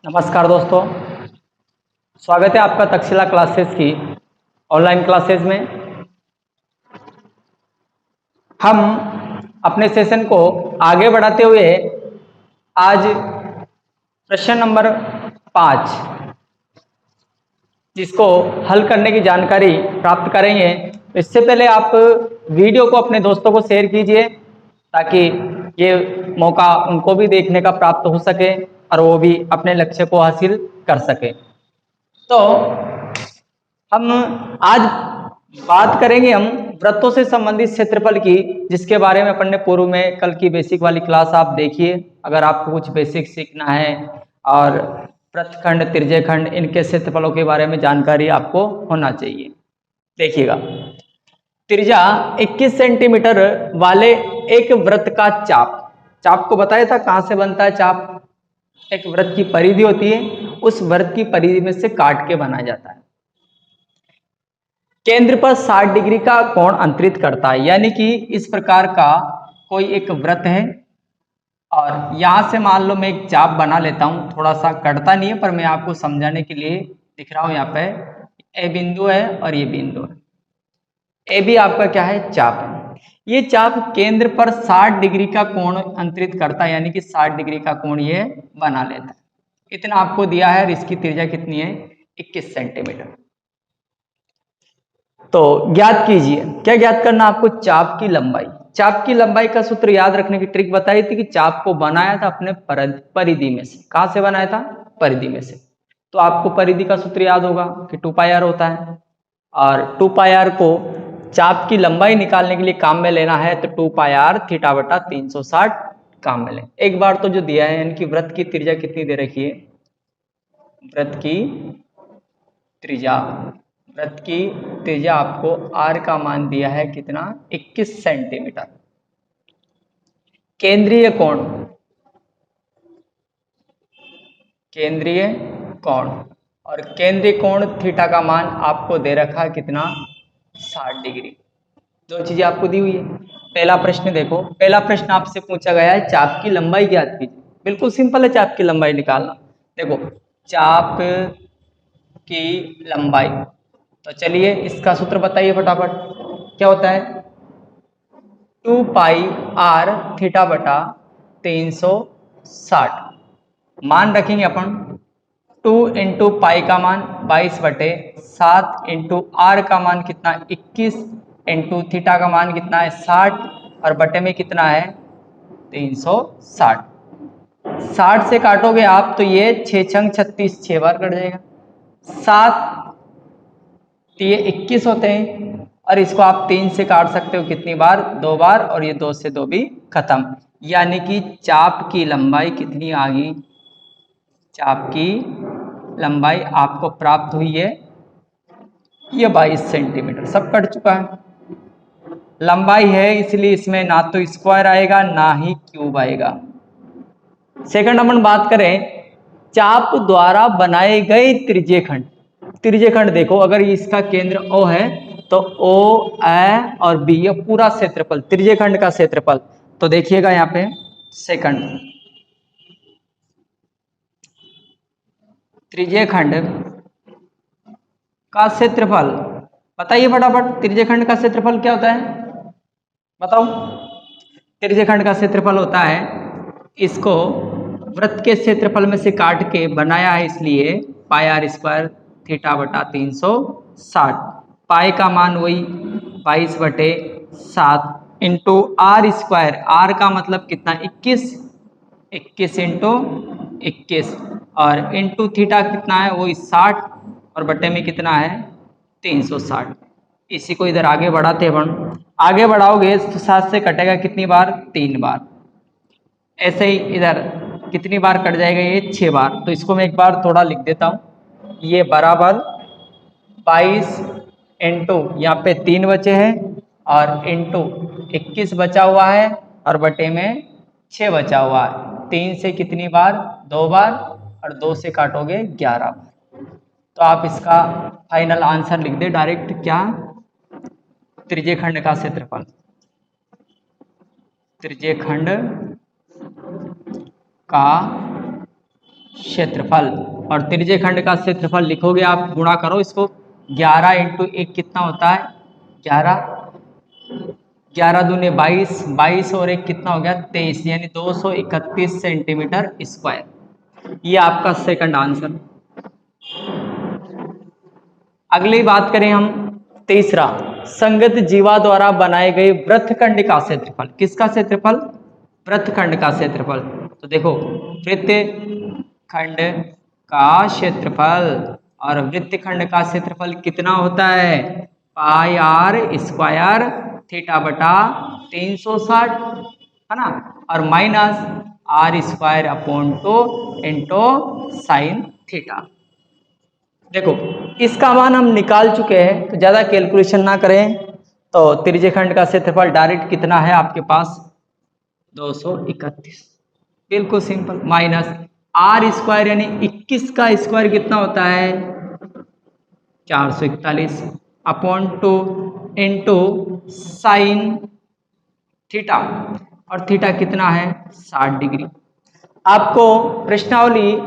नमस्कार दोस्तों, स्वागत है आपका तक्षशिला क्लासेस की ऑनलाइन क्लासेस में। हम अपने सेशन को आगे बढ़ाते हुए आज प्रश्न नंबर 5 जिसको हल करने की जानकारी प्राप्त करेंगे। इससे पहले आप वीडियो को अपने दोस्तों को शेयर कीजिए ताकि ये मौका उनको भी देखने का प्राप्त हो सके और वो भी अपने लक्ष्य को हासिल कर सके। तो हम आज बात करेंगे हम वृत्तों से संबंधित क्षेत्रफल की, जिसके बारे में अपन ने पूर्व में कल की बेसिक वाली क्लास आप देखिए। अगर आपको कुछ बेसिक सीखना है और वृत्तखंड, त्रिज्यखंड, इनके क्षेत्रफलों के बारे में जानकारी आपको होना चाहिए। देखिएगा, त्रिज्या 21 सेंटीमीटर वाले एक वृत्त का चाप को बताया था कहां से बनता है। चाप एक वृत्त की परिधि होती है, उस वृत्त की परिधि में से काट के बनाया जाता है। केंद्र पर 60 डिग्री का कोण अंतरित करता है, यानी कि इस प्रकार का कोई एक वृत्त है और यहां से मान लो मैं एक चाप बना लेता हूं। थोड़ा सा कटता नहीं है पर मैं आपको समझाने के लिए दिख रहा हूं। यहाँ पे ए बिंदु है और ये बिंदु है। ए भी आपका क्या है, चाप है। ये चाप केंद्र पर 60 डिग्री का कोण अंतरित करता है, यानी कि 60 डिग्री का कोण ये बना लेता है। इतना आपको दिया है और इसकी त्रिज्या कितनी है, 21 सेंटीमीटर। तो ज्ञात कीजिए, क्या ज्ञात करना आपको, चाप की लंबाई। चाप की लंबाई का सूत्र याद रखने की ट्रिक बताई थी कि चाप को बनाया था अपने परिधि में से। कहां से बनाया था, परिधि में से। तो आपको परिधि का सूत्र याद होगा कि 2 पाई आर होता है और 2 पाई आर को चाप की लंबाई निकालने के लिए काम में लेना है तो 2 पाई आर थीटा बटा 360 काम में लें। एक बार तो जो दिया है, यानी कि वृत्त की त्रिज्या कितनी दे रखी है, वृत्त की त्रिज्या, वृत्त की त्रिज्या आपको r का मान दिया है कितना, 21 सेंटीमीटर। केंद्रीय कोण, केंद्रीय कोण और केंद्रीय कोण थीटा का मान आपको दे रखा है कितना, 60 डिग्री। दो चीजें आपको दी हुई है। पहला प्रश्न देखो, पहला प्रश्न आपसे पूछा गया है चाप की लंबाई ज्ञात कीजिए। बिल्कुल सिंपल है चाप की लंबाई निकालना। देखो, चाप की लंबाई, तो चलिए इसका सूत्र बताइए फटाफट। क्या होता है, 2 पाई आर थीटा बटा 360। मान रखेंगे अपन 2 इंटू पाई का मान 22 बटे 7 इंटू आर का मान कितना, 21 इंटू थीटा का मान कितना है, 60 और बटे में कितना है, 360। 60 से काटोगे आप तो ये 6 छंग 36, 6 बार कट जाएगा। 7 तो ये 21 होते हैं और इसको आप 3 से काट सकते हो कितनी बार, 2 बार, और ये 2 से 2 भी खत्म। यानी कि चाप की लंबाई कितनी आ गई, चाप की लंबाई आपको प्राप्त हुई है ये 22 सेंटीमीटर। सब कट चुका है। लंबाई है इसलिए इसमें ना तो स्क्वायर आएगा ना ही क्यूब आएगा। सेकंड अपन बात करें चाप द्वारा बनाए गए त्रिज्यखंड। त्रिज्यखंड देखो, अगर इसका केंद्र O है तो O, A और B ये पूरा क्षेत्रफल, त्रिज्यखंड का क्षेत्रफल। तो देखिएगा यहाँ पे सेकंड, त्रिज्यखंड का क्षेत्रफल बताइए फटाफट। त्रिज्यखंड का क्षेत्रफल क्या होता है, बताओ। त्रिज्यखंड का क्षेत्रफल होता है, इसको वृत्त के क्षेत्रफल में से काट के बनाया है इसलिए पाई आर स्क्वायर थीटा बटा 360। पाई का मान वही 22 बटे 7 इंटू आर स्क्वायर, आर का मतलब कितना, 21, 21 इंटू 21 और इंटू थीटा कितना है, वही 60 और बटे में कितना है, 360। इसी को इधर आगे बढ़ाते अपन, आगे बढ़ाओगे तो 7 से कटेगा कितनी बार, 3 बार। ऐसे ही इधर कितनी बार कट जाएगा, ये 6 बार। तो इसको मैं एक बार थोड़ा लिख देता हूँ, ये बराबर 22 इंटू यहाँ पे 3 बचे हैं और इंटू 21 बचा हुआ है और बटे में 6 बचा हुआ है। 3 से कितनी बार, 2 बार, और 2 से काटोगे 11 बार। तो आप इसका फाइनल आंसर लिख दे डायरेक्ट, क्या, त्रिज्यखंड का क्षेत्रफल, त्रिज्यखंड का क्षेत्रफल। और त्रिज्य खंड का क्षेत्रफल लिखोगे आप, गुणा करो इसको, 11 इंटू 1 कितना होता है 11, 11 दूने 22, 22 और 1 कितना हो गया 23, यानी 231 सेंटीमीटर स्क्वायर। ये आपका सेकंड आंसर। अगली बात करें हम, तीसरा, संगत जीवा द्वारा बनाए गए वृत्तखंड का क्षेत्रफल। किसका क्षेत्रफल? वृत्तखंड का क्षेत्रफल। तो देखो, वृत्तखंड का क्षेत्रफल, और वृत्तखंड का क्षेत्रफल कितना होता है? पाई आर स्क्वायर थीटा बटा 360, है ना, और minus r square upon 2 into sine theta. देखो, इसका मान हम निकाल चुके हैं, तो ज्यादा कैलकुलेशन ना करें। तो त्रिज्यखंड का क्षेत्रफल डायरेक्ट कितना है आपके पास? 231, बिल्कुल सिंपल, माइनस आर स्क्वायर यानी 21 का स्क्वायर कितना होता है? 441 अपॉन 2 इंटू साइन थीटा, और थीटा कितना है? 60 डिग्री। आपको प्रश्नावली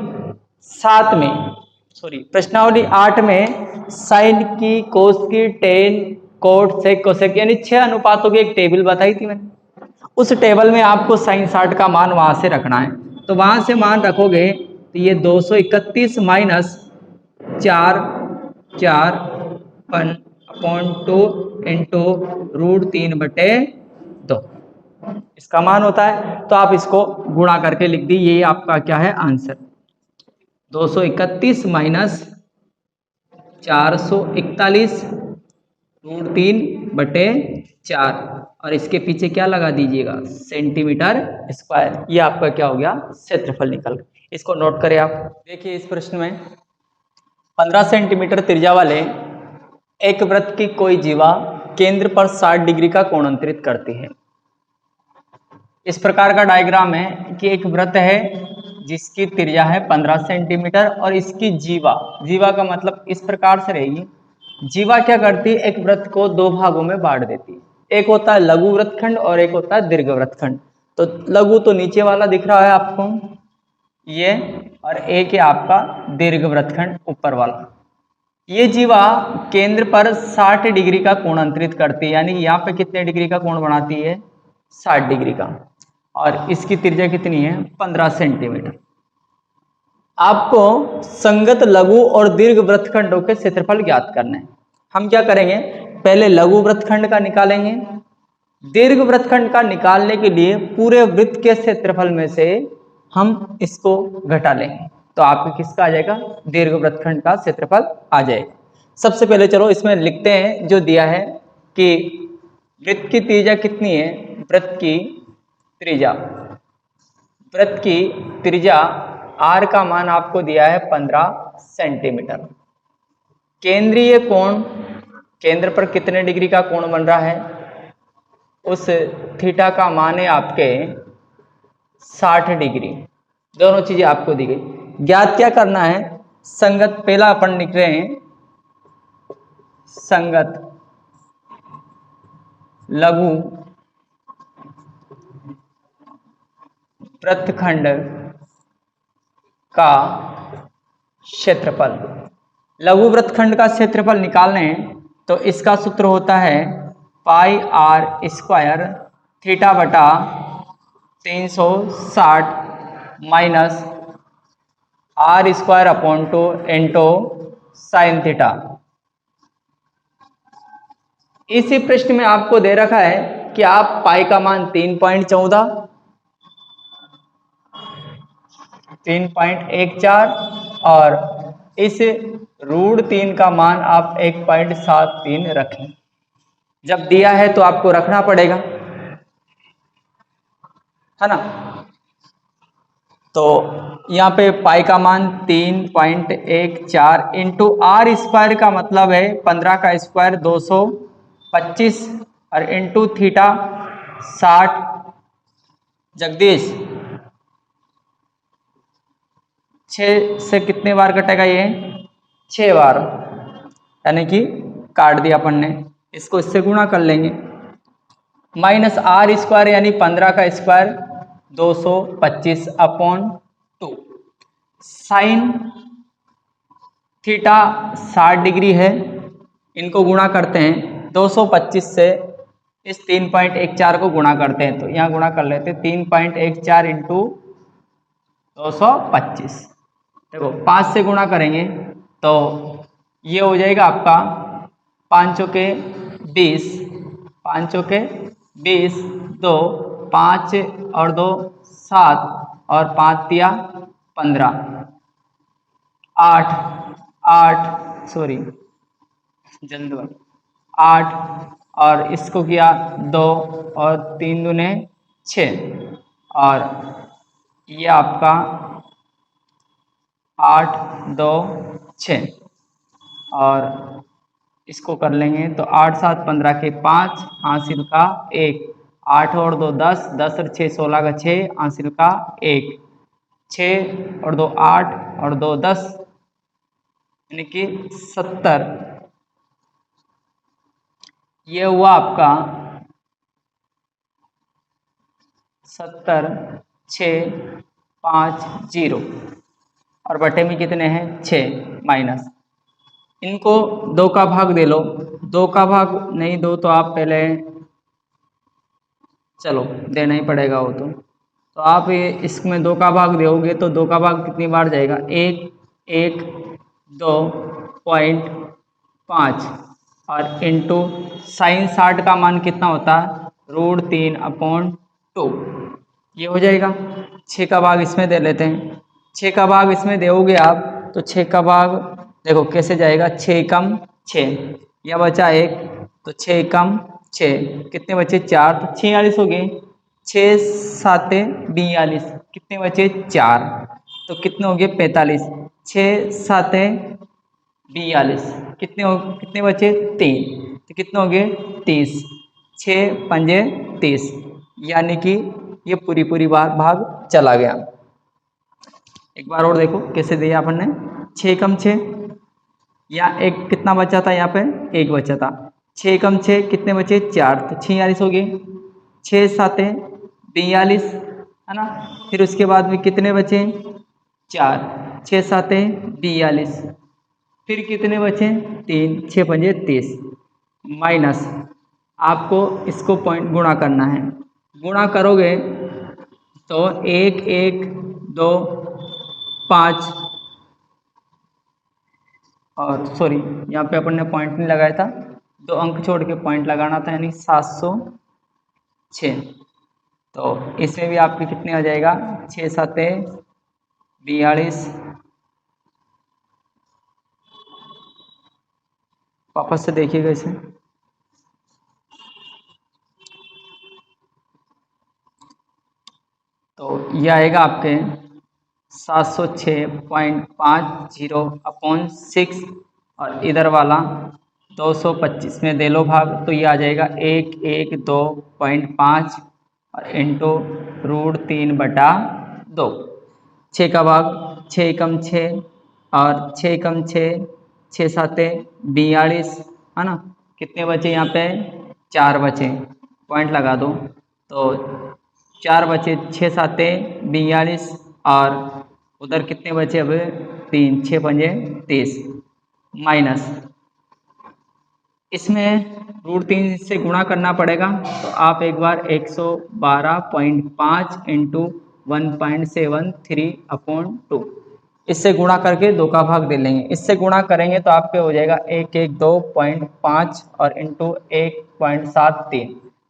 7 में, सॉरी प्रश्नावली 8 में साइन की, कोस की, टेन, कोट, सेक, कोसेक यानी 6 अनुपातों की एक टेबल बताई थी मैंने। उस टेबल में आपको साइन 60 का मान वहां से रखना है। तो वहां से मान रखोगे तो ये 231 माइनस 4 अपॉन 2 इंटू √3/2 इसका मान होता है। तो आप इसको गुणा करके लिख दी, ये आपका क्या है आंसर? 231 माइनस 441 √3/4, और इसके पीछे क्या लगा दीजिएगा? Centimetre square. ये आपका क्या हो गया? क्षेत्रफल निकल गया। इसको नोट करें आप। देखिए इस प्रश्न में 15 सेंटीमीटर त्रिज्या वाले एक वृत्त की कोई जीवा केंद्र पर 60 डिग्री का कोण अंतरित करती है। इस प्रकार का डायग्राम है कि एक वृत्त है जिसकी त्रिज्या है 15 सेंटीमीटर, और इसकी जीवा, जीवा का मतलब इस प्रकार से रहेगी। जीवा क्या करती है? एक वृत्त को दो भागों में बांट देती है। एक होता है लघु वृत्तखंड और एक होता है दीर्घ वृत्तखंड। तो लघु तो नीचे वाला दिख रहा है आपको ये, और एक है आपका दीर्घ वृत्तखंड ऊपर वाला। ये जीवा केंद्र पर 60 डिग्री का कोण अंतरित करती है, यानी यहाँ पे कितने डिग्री का कोण बनाती है? 60 डिग्री का, और इसकी त्रिज्या कितनी है? 15 सेंटीमीटर। आपको संगत लघु और दीर्घ वृत्तखंडों के क्षेत्रफल ज्ञात करना है। हम क्या करेंगे? पहले लघु वृत्तखंड का निकालेंगे। दीर्घ वृत्तखंड का निकालने के लिए पूरे वृत्त के क्षेत्रफल में से हम इसको घटा लेंगे, तो आपको किसका आ जाएगा? दीर्घ वृत्तखंड का क्षेत्रफल आ जाएगा। सबसे पहले चलो इसमें लिखते हैं, जो दिया है कि वृत्त की त्रिज्या कितनी है? वृत्त की त्रिज्या आर का मान आपको दिया है 15 सेंटीमीटर। केंद्रीय कोण, केंद्र पर कितने डिग्री का कोण बन रहा है? उस थीटा का मान है आपके 60 डिग्री। दोनों चीजें आपको दी गई। ज्ञात क्या करना है? संगत, पहला अपन लिख रहे हैं संगत लघु वृत्तखंड का क्षेत्रफल। लघु वृत्तखंड का क्षेत्रफल निकालने हैं तो इसका सूत्र होता है पाई आर स्क्वायर थीटा बटा 360 minus r square upon 2 into sine theta. इसी प्रश्न में आपको दे रखा है कि आप पाई का मान 3.14 और इस √3 का मान आप 1.73 रखें। जब दिया है तो आपको रखना पड़ेगा, है ना। तो यहाँ पे पाई का मान 3.14 इंटू आर स्क्वायर का मतलब है 15 का स्क्वायर 225 और इंटू थीटा 60। जगदीश 6 से कितने बार कटेगा? ये 6 बार, यानी कि काट दिया अपन ने। इसको इससे गुणा कर लेंगे। माइनस आर स्क्वायर यानी 15 का square 225 upon 2। Sine theta 60 degree है, इनको गुणा करते हैं 225 से, इस 3.14 को गुणा करते हैं, तो यहाँ गुणा कर लेते हैं 3.14 इंटू 225। देखो 5 से गुणा करेंगे तो ये हो जाएगा आपका 5 के 20, 5 के 20, 2 5 और 2 7 और 5 तिया 15, 8 8 सॉरी जल्द 8 और इसको किया 2 और 3 दूने 6 और ये आपका 8 2 6 और इसको कर लेंगे तो 8 7 15 के 5 हासिल का 1, 8 और 2 10, 10 और 6 16 का 6 हासिल का 1, 6 और 2 8 और 2 10 यानी कि 70। ये हुआ आपका 70 6 5 0 और बटे में कितने हैं 6 माइनस, इनको 2 का भाग दे लो, 2 का भाग नहीं दो तो आप पहले, चलो देना ही पड़ेगा वो तो आप ये इसमें 2 का भाग दोगे तो 2 का भाग कितनी बार जाएगा 1 1 2.5 और इंटू साइन 60 का मान कितना होता है √3/2, ये हो जाएगा। 6 का भाग इसमें दे लेते हैं, 6 का भाग इसमें दोगे आप तो 6 का भाग देखो कैसे जाएगा, 6 कम 6 या बचा 1 तो 6 कम 6 कितने बचे 4 तो 46 हो गए, 6 7 42 कितने बचे 4 तो कितने हो गए 45, 6 7 42 कितने बचे 3 तो कितने हो गए 30, 6 पंजे 30 यानी कि ये पूरी बार भाग चला गया। एक बार और देखो कैसे दिया अपन ने, 6 कम 6 या एक कितना बचा था यहाँ पे 1 बचा था, 6 कम 6 कितने बचे 4 तो 46 हो गए, 6 7 42 है ना, फिर उसके बाद में कितने बचे 4, 6 7 42 फिर कितने बचे 3, 6 पंजे 30 माइनस, आपको इसको पॉइंट गुणा करना है, गुणा करोगे तो 1 1 2 5 और सॉरी यहाँ पे अपन ने पॉइंट नहीं लगाया था, 2 अंक छोड़ के पॉइंट लगाना था यानी 706, तो इसमें भी आपके कितने आ जाएगा 6 7 42, वापस से देखिएगा इसे, तो ये आएगा आपके 706.50/6 और इधर वाला 225 में दे लो भाग तो ये आ जाएगा 112.5 और इंटू √3/2, 6 का भाग 6 कम 6 और 6 कम 6 6 7 42 है ना, कितने बचे यहाँ पे 4 बचे, पॉइंट लगा दो तो 4 बचे 6 7 42 और उधर कितने बचे अब 3, 6 पंजे 30 माइनस, इसमें √3 से गुणा करना पड़ेगा तो आप एक बार 112.5 इंटू 1.73/2 इससे गुणा करके 2 का भाग दे लेंगे, इससे गुणा करेंगे तो आपके हो जाएगा 112.5 और इंटू 1.73,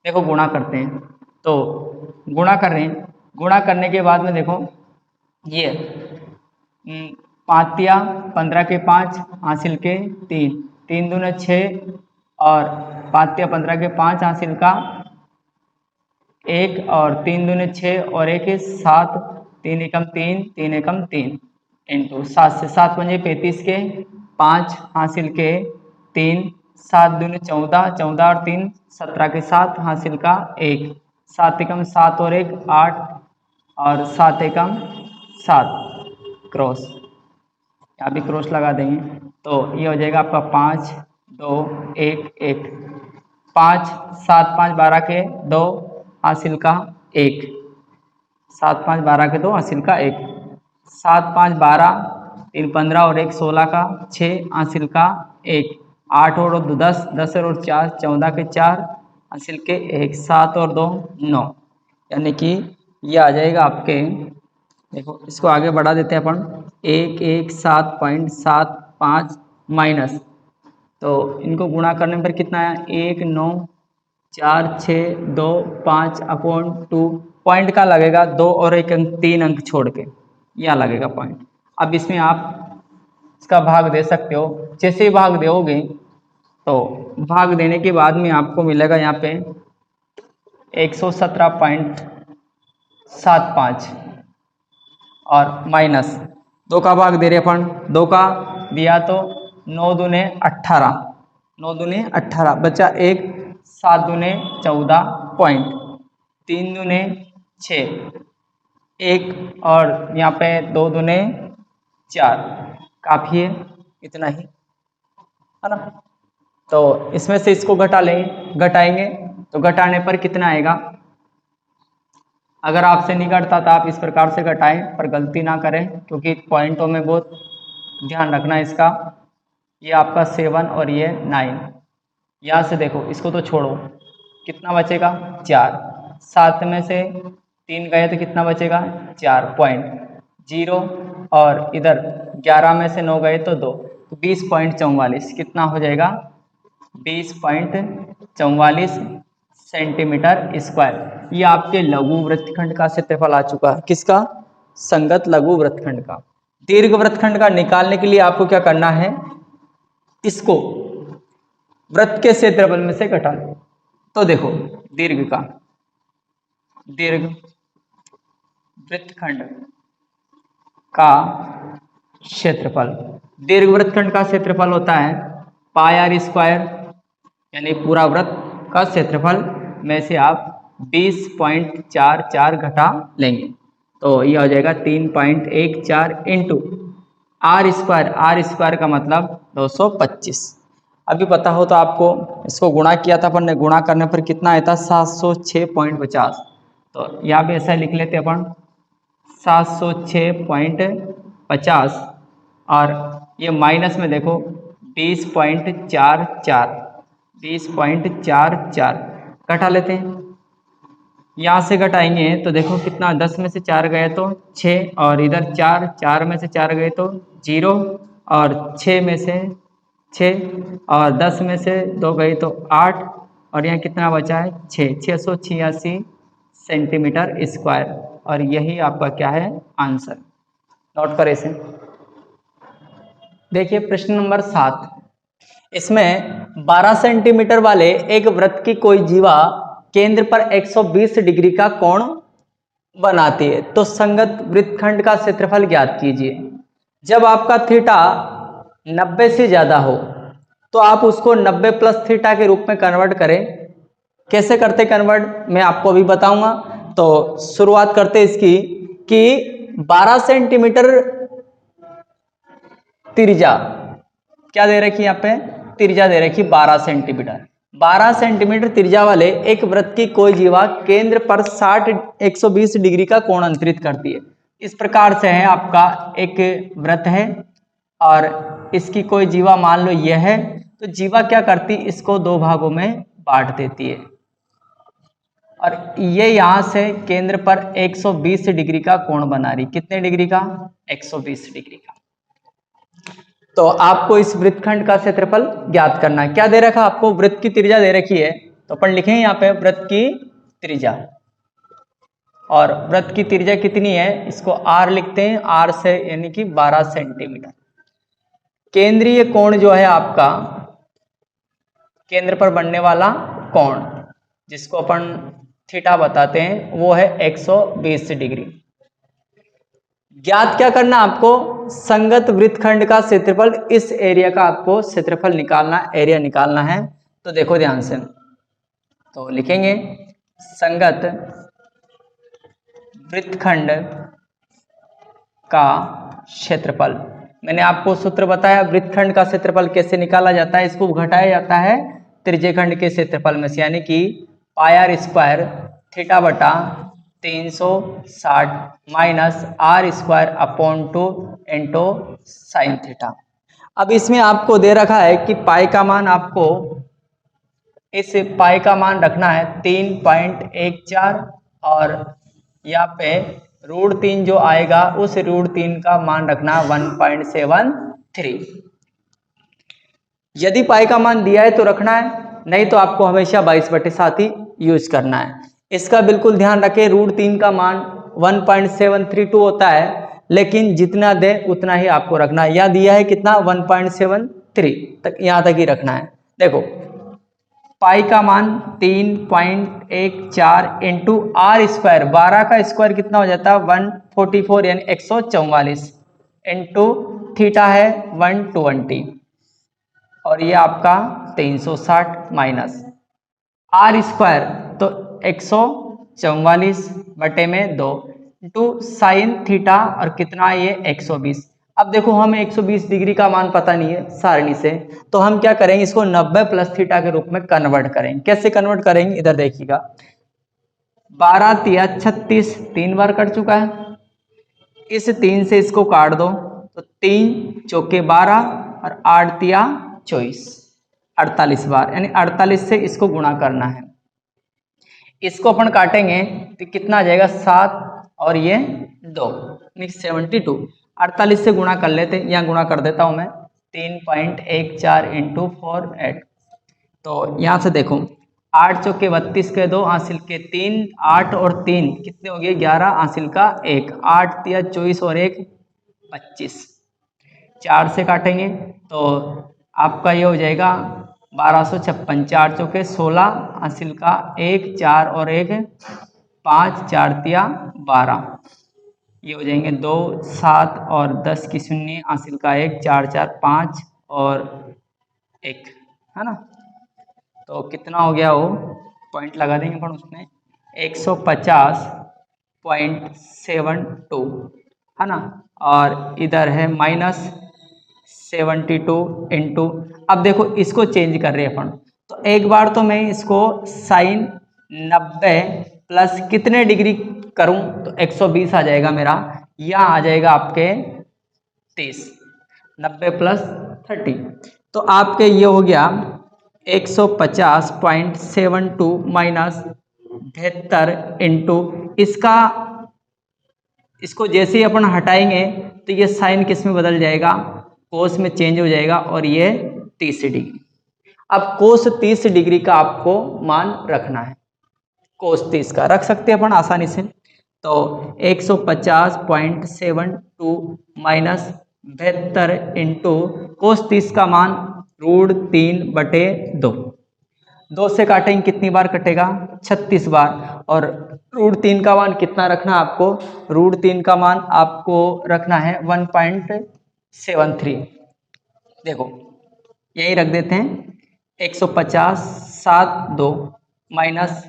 देखो गुणा करते हैं तो गुणा कर रहे हैं, गुणा करने के बाद में देखो ये 5 तिया 15 के 5 हासिल के 3, 3 दूने 6 और 5 तिया 15 के 5 हासिल का 1 और 3 दूने 6 और 1 7, 3 एकम 3 3 एकम 3 इंटू 7 से 7 पंजे 35 के 5 हासिल के 3, 7 दूने 14, 14 और 3 17 के 7 हासिल का 1, 7 एकम 7 और 1 8 और 7 एकम 7 क्रॉस, यहाँ भी क्रॉस लगा देंगे तो ये हो जाएगा आपका 5 2 1 1, 5 7 5 12 के 2 हासिल का 1, 7 5 12 के 2 हासिल का 1, 7 5 12, 3 15 और 1 16 का 6, हासिल का 1, 8 और 2 10, 10 और 4 14 के 4, हासिल के 1, 7 और 2 9, यानी कि ये आ जाएगा आपके, देखो इसको आगे बढ़ा देते हैं अपन, 117.75 माइनस, तो इनको गुणा करने पर कितना आया, 1 9 4 6 2 5 अपॉन 2, पॉइंट का लगेगा 2 और 1 अंक, 3 अंक छोड़ के यहाँ लगेगा पॉइंट। अब इसमें आप इसका भाग दे सकते हो, जैसे ही भाग दोगे तो भाग देने के बाद में आपको मिलेगा यहाँ पे 117.75 और माइनस 2 का भाग दे रहे अपन, 2 का दिया तो 9 दूने 18, 9 दूने 18 बचा 1, 7 दूने 14 पॉइंट, 3 दूने 6, 1 और यहाँ पे 2 दूने 4, काफ़ी है इतना ही, है ना। तो इसमें से इसको घटा लेंगे, घटाएंगे तो घटाने पर कितना आएगा, अगर आपसे नहीं घटता तो आप इस प्रकार से घटाएं, पर गलती ना करें क्योंकि पॉइंटों में बहुत ध्यान रखना इसका। ये आपका 7 और ये 9, यहाँ से देखो इसको तो छोड़ो, कितना बचेगा 4, 7 में से 3 गए तो कितना बचेगा 4 पॉइंट 0, और इधर 11 में से 9 गए तो 2, तो 20.44 कितना हो जाएगा 20.44 सेंटीमीटर स्क्वायर। ये आपके लघु वृत्तखंड का क्षेत्रफल आ चुका है, किसका, संगत लघु वृत्तखंड का। दीर्घ वृत्तखंड का निकालने के लिए आपको क्या करना है, इसको वृत्त के क्षेत्रफल में से घटा लो। तो देखो दीर्घ वृत्तखंड का क्षेत्रफल, दीर्घ वृत्तखंड का क्षेत्रफल होता है पाई आर स्क्वायर, यानी पूरा वृत्त का क्षेत्रफल में से आप 20.44 घटा लेंगे तो यह हो जाएगा 3.14 इंटू आर स्क्वायर का मतलब 225। अभी पता हो तो आपको, इसको गुणा किया था अपन ने, गुणा करने पर कितना आया था 706.50, तो यहाँ भी ऐसा लिख लेते अपन 706.50 और ये माइनस में देखो 20.44 घटा लेते हैं। यहाँ से घटाएंगे तो देखो कितना, 10 में से 4 गए तो 6, और इधर 4 में से 4 गए तो 0, और 6 में से 6, और 10 में से 2 गए तो 8, और यहाँ कितना बचा है 686 सेंटीमीटर स्क्वायर, और यही आपका क्या है आंसर। नोट करें इसे। देखिए प्रश्न नंबर 7, इसमें 12 सेंटीमीटर वाले एक वृत्त की कोई जीवा केंद्र पर 120 डिग्री का कोण बनाती है, तो संगत वृत्तखंड का क्षेत्रफल ज्ञात कीजिए। जब आपका थीटा 90 से ज्यादा हो तो आप उसको 90 प्लस थीटा के रूप में कन्वर्ट करें। कैसे करते कन्वर्ट, मैं आपको अभी बताऊंगा। तो शुरुआत करते इसकी कि 12 सेंटीमीटर त्रिज्या क्या दे रखी है, यहाँ पे त्रिज्या दे रखी 12 सेंटीमीटर। 12 सेंटीमीटर त्रिज्या वाले एक वृत्त की कोई जीवा केंद्र पर 120 डिग्री का कोण अंतरित करती है। इस प्रकार से है आपका एक वृत्त है और इसकी कोई जीवा मान लो यह है, तो जीवा क्या करती, इसको 2 भागों में बांट देती है और ये यहाँ से केंद्र पर 120 डिग्री का कोण बना रही। कितने डिग्री का, 120 डिग्री का। तो आपको इस वृत्तखंड का क्षेत्रफल ज्ञात करना है। क्या दे रखा आपको, वृत्त की त्रिज्या दे रखी है, तो अपन लिखेंगे यहाँ पे वृत्त की त्रिज्या, और वृत्त की त्रिज्या कितनी है, इसको r लिखते हैं, r से यानी कि 12 सेंटीमीटर। केंद्रीय कोण जो है आपका, केंद्र पर बनने वाला कोण जिसको अपन थीटा बताते हैं, वो है 120 डिग्री। ज्ञात क्या करना आपको, संगत वृत्तखंड का क्षेत्रफल, इस एरिया का आपको क्षेत्रफल निकालना, एरिया निकालना है। तो देखो ध्यान से, तो लिखेंगे संगत वृत्तखंड का क्षेत्रफल। मैंने आपको सूत्र बताया वृत्तखंड का क्षेत्रफल कैसे निकाला जाता है, इसको घटाया जाता है त्रिज्यखंड के क्षेत्रफल में से, यानी कि पाई आर स्क्वायर थीटा बटा 360 minus r square upon 2 into sine theta. अब इसमें आपको दे रखा है कि पाई का मान आपको इस पाई का मान रखना है 3.14 और यहाँ पे √3 जो आएगा उस √3 का मान रखना 1.73। यदि पाई का मान दिया है तो रखना है, नहीं तो आपको हमेशा 22/7 ही यूज करना है। इसका बिल्कुल ध्यान रखें, √3 का मान 1.732 होता है, लेकिन जितना दे उतना ही आपको रखना है। यहाँ दिया है कितना 1.73 तक, यहाँ तक ही रखना है। देखो पाई का मान 3.14 इंटू आर स्क्वायर, 12 का स्क्वायर कितना हो जाता है 144 यानी 144 इंटू थीटा है 120 और ये आपका 360 माइनस आर स्क्वायर तो 144 बटे में 2 इंटू साइन थीटा और कितना ये 120। अब देखो हमें 120 डिग्री का मान पता नहीं है सारणी से, तो हम क्या करेंगे, इसको 90 प्लस थीटा के रूप में कन्वर्ट करेंगे। कैसे कन्वर्ट करेंगे, इधर देखिएगा, 12 तिया 36 3 बार कट चुका है, इस 3 से इसको काट दो तो 3 चौके 12 और 8 तिया 24, 48 बार, यानी 48 से इसको गुणा करना है। इसको अपन काटेंगे तो कितना आ जाएगा 7 और ये 2 72, 48 से गुणा कर लेते, यहाँ गुणा कर देता हूँ मैं 3.14 इंटू 4 8। तो यहाँ से देखो 8 चौके 32 के 2 हासिल के 3, 8 और 3 कितने हो गए 11 हासिल का 1, 8 तिया 24 और 1 25, 4 से काटेंगे तो आपका ये हो जाएगा 1256, 4 चौके 16 हासिल का 1, 4 और 1 5, 4 तिया 12, ये हो जाएंगे 2, 7 और 10 की शून्य हासिल का 1, 4 4 5 और 1, है ना। तो कितना हो गया, वो पॉइंट लगा देंगे अपन उसमें 150.72, है ना, और इधर है -72 इंटू, अब देखो इसको चेंज कर रहे हैं अपन, तो एक बार तो मैं इसको साइन 90 प्लस कितने डिग्री करूं तो 120 आ जाएगा मेरा, यहाँ आ जाएगा आपके 30, 90 प्लस 30, तो आपके ये हो गया 150.72 माइनस 72 इंटू इसको जैसे ही अपन हटाएंगे तो ये साइन किस में बदल जाएगा, कोस में चेंज हो जाएगा और ये 30 डिग्री। अब कोस 30 डिग्री का आपको मान रखना है, कोस 30 का रख सकते हैं अपन आसानी से। तो 150.72 माइनस 72 इंटू कोस 30 का मान √3/2, 2 से काटेंगे कितनी बार कटेगा 36 बार, और √3 का मान कितना रखना है आपको, √3 का मान आपको रखना है 1.73। देखो यही रख देते हैं 150 7 2 माइनस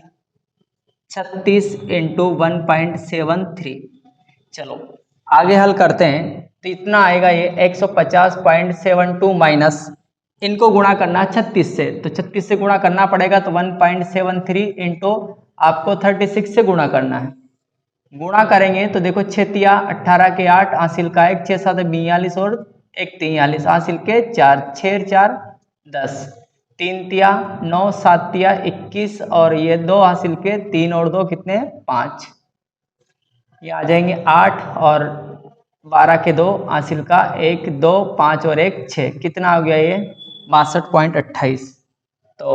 36 इंटू 1.73। चलो आगे हल करते हैं, तो इतना आएगा ये 150.72 माइनस, इनको गुणा करना 36 से, तो 36 से गुणा करना पड़ेगा, तो 1.73 इंटू आपको 36 से गुणा करना है। गुणा करेंगे तो देखो 6 तिया 18 के 8 हासिल का 1, 6 7 42 और 1 43 हासिल के 4, 6 4 10, 3 तिया 9, 7 तिया 21 और ये 2 हासिल के 3 और 2 कितने 5, ये आ जाएंगे 8 और 12 के 2 हासिल का 1 2 5 और 1 6, कितना हो गया ये 62.28। तो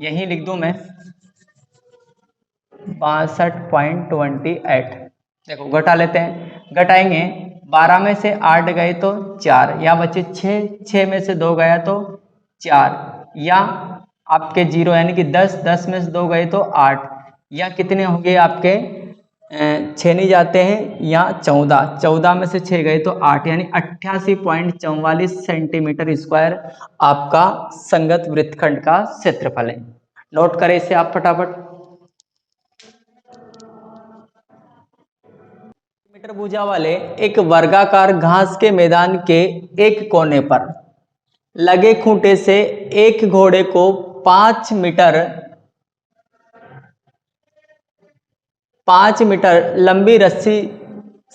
यही लिख दूं मैं 62.28। देखो घटा लेते हैं, घटाएंगे 12 में से 8 गए तो 4, या बचे 6, 6 में से 2 गया तो 4, या आपके 0 यानी कि 10, 10 में से 2 गए तो 8, या कितने हो गए आपके 6 नहीं जाते हैं, या 14, 14 में से 6 गए तो 8, यानी 88.44 सेंटीमीटर स्क्वायर आपका संगत वृत्तखंड का क्षेत्रफल है। नोट करें इसे आप फटाफट। मीटर भुजा वाले एक वर्गाकार घास के मैदान के एक कोने पर लगे खूंटे से एक घोड़े को 5 मीटर 5 मीटर लंबी रस्सी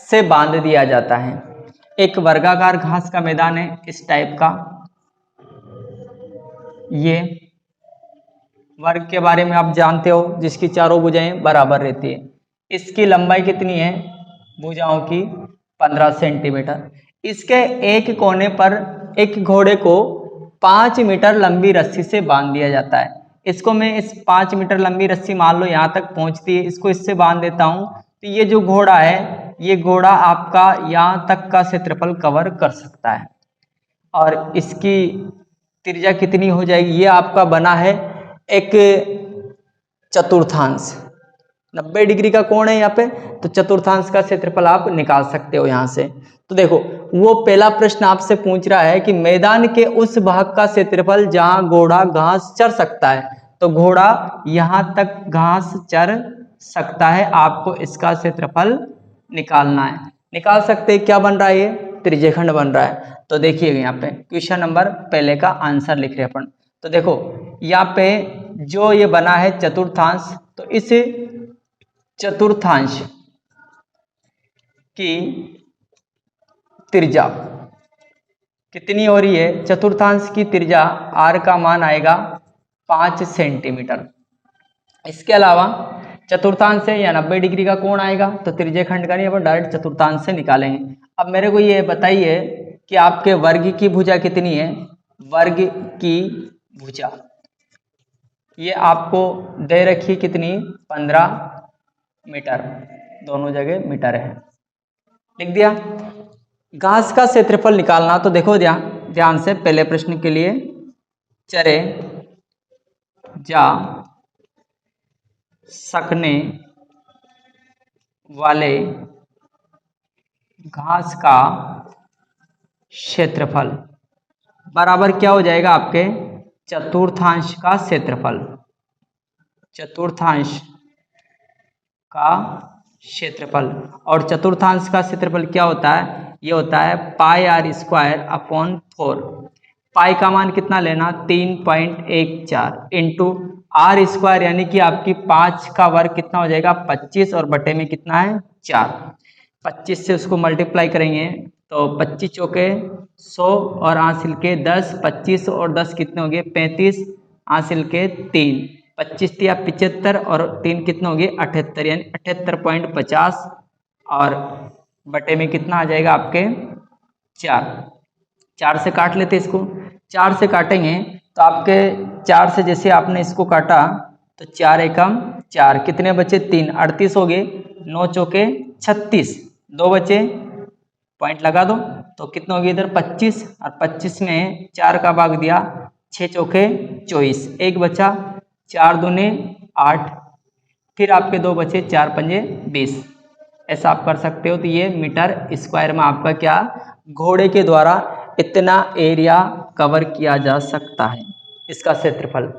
से बांध दिया जाता है। एक वर्गाकार घास का मैदान है इस टाइप का, ये वर्ग के बारे में आप जानते हो, जिसकी चारों भुजाएं बराबर रहती है। इसकी लंबाई कितनी है भुजाओं की? 15 सेंटीमीटर। इसके एक कोने पर एक घोड़े को 5 मीटर लंबी रस्सी से बांध दिया जाता है। इसको मैं इस 5 मीटर लंबी रस्सी मान लो यहाँ तक पहुँचती है, इसको इससे बांध देता हूँ, तो ये जो घोड़ा है, ये घोड़ा आपका यहाँ तक का क्षेत्रफल कवर कर सकता है। और इसकी त्रिज्या कितनी हो जाएगी? ये आपका बना है एक चतुर्थांश, 90 डिग्री का कोण है यहाँ पे, तो चतुर्थांश का क्षेत्रफल आप निकाल सकते हो यहाँ से। तो देखो, वो पहला प्रश्न आपसे पूछ रहा है कि मैदान के उस भाग का क्षेत्रफल जहां घोड़ा घास चर सकता है, तो घोड़ा यहां तक घास चर सकता है, आपको इसका क्षेत्रफल निकालना है। निकाल सकते हैं, क्या बन रहा है? ये त्रिज्यखंड बन रहा है। तो देखिए यहाँ पे क्वेश्चन नंबर पहले का आंसर लिख रहे अपन। तो देखो यहाँ पे जो ये बना है चतुर्थांश, तो इस चतुर्थांश की त्रिज्या कितनी हो रही है? चतुर्थांश की त्रिज्या r का मान आएगा 5 सेंटीमीटर। इसके अलावा चतुर्थांश से या 90 डिग्री का कोण आएगा, तो त्रिज्यखंड का नहीं, अपन डायरेक्ट चतुर्थांश से निकालेंगे। अब मेरे को ये बताइए कि आपके वर्ग की भुजा कितनी है? वर्ग की भुजा ये आपको दे रखी कितनी? 15 मीटर, दोनों जगह मीटर है, लिख दिया। घास का क्षेत्रफल निकालना, तो देखो ध्यान से पहले प्रश्न के लिए, चरे जा सकने वाले घास का क्षेत्रफल बराबर क्या हो जाएगा आपके? चतुर्थांश का क्षेत्रफल। चतुर्थांश का क्षेत्रफल, और चतुर्थांश का क्षेत्रफल क्या होता है? ये होता है पाई r स्क्वायर अपॉन 4। पाई का मान कितना लेना? 3.14 इंटू आर स्क्वायर, यानी कि आपकी 5 का वर्ग कितना हो जाएगा? 25, और बटे में कितना है? 4। 25 से उसको मल्टीप्लाई करेंगे तो 25 चौके 100 और हासिल के 10, 25 और 10 कितने हो गए? 35, हासिल के 3, 25 या 75 और 3 कितने हो गए? 78, यानी 78.50, और बटे में कितना आ जाएगा आपके? 4। 4 से काट लेते इसको, 4 से काटेंगे तो आपके 4 से जैसे आपने इसको काटा तो 4 एकम 4, कितने बचे? 3, 38 हो गए, 9 चौके 36, 2 बचे, पॉइंट लगा दो, तो कितना हो गया इधर? 25, और 25 में 4 का भाग दिया, 6 चौके 24, 1 बचा, 4 दूने 8, फिर आपके 2 बचे, 4 पंजे 20। ऐसा आप कर सकते हो। तो ये मीटर स्क्वायर में आपका क्या? घोड़े के द्वारा इतना एरिया कवर किया जा सकता है, इसका क्षेत्रफल।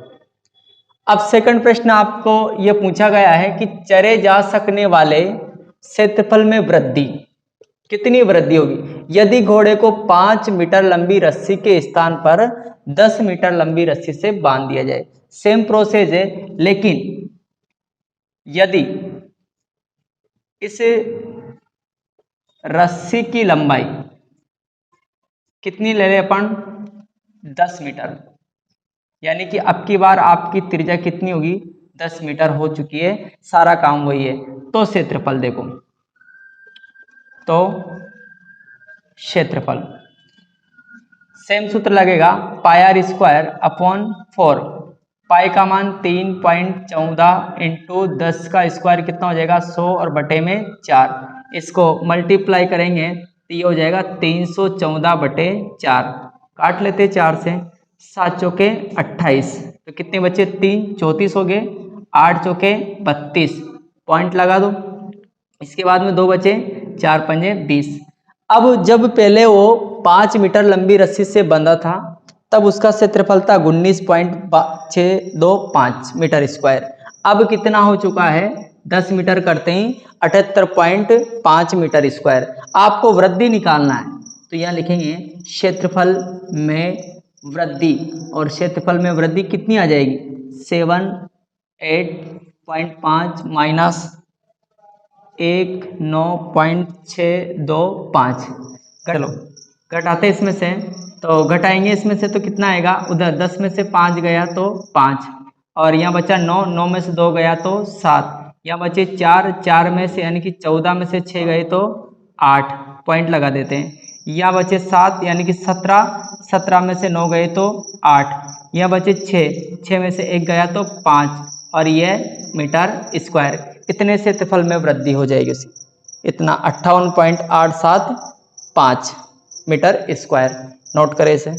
अब सेकंड प्रश्न आपको ये पूछा गया है कि चरे जा सकने वाले क्षेत्रफल में वृद्धि, कितनी वृद्धि होगी यदि घोड़े को 5 मीटर लंबी रस्सी के स्थान पर 10 मीटर लंबी रस्सी से बांध दिया जाए। सेम प्रोसेस है, लेकिन यदि इस रस्सी की लंबाई कितनी ले रहे अपन? 10 मीटर, यानी कि अब की बार आपकी त्रिज्या कितनी होगी? 10 मीटर हो चुकी है, सारा काम वही है। तो क्षेत्रफल देखो, तो क्षेत्रफल सेम सूत्र लगेगा, पाई आर स्क्वायर अपॉन 4। पाई का मान 3.14 इंटू 10 का स्क्वायर कितना हो जाएगा? 100, और बटे में 4। इसको मल्टीप्लाई करेंगे तो ये हो जाएगा 314 बटे 4। काट लेते 4 से, 7 चौके 28, तो कितने बचे? 3, 34 हो गए, 8 चौके 32, पॉइंट लगा दो। इसके बाद में 2 बचे, 4 पंजे 20। अब जब पहले वो 5 मीटर लंबी रस्सी से बंधा था तब उसका क्षेत्रफल था 19.625 मीटर स्क्वायर। अब कितना हो चुका है? 10 मीटर करते ही 78.5 मीटर स्क्वायर। आपको वृद्धि निकालना है, तो यहाँ लिखेंगे क्षेत्रफल में वृद्धि, और क्षेत्रफल में वृद्धि कितनी आ जाएगी? 78.5 माइनस 19.625। चलो घटाते इसमें से, तो घटाएंगे इसमें से तो कितना आएगा, उधर 10 में से 5 गया तो 5, और यहाँ बचा 9, 9 में से 2 गया तो 7, यहाँ बचे 4, 4 में से यानी कि 14 में से 6 गए तो 8, पॉइंट लगा देते हैं। यहाँ बचे 7 यानी कि 17, 17 में से 9 गए तो 8, यहाँ बचे 6, 6 में से 1 गया तो 5, और यह मीटर स्क्वायर। कितने क्षेत्रफल में वृद्धि हो जाएगी उसकी, इतना 58.875 मीटर स्क्वायर। नोट करें इसे।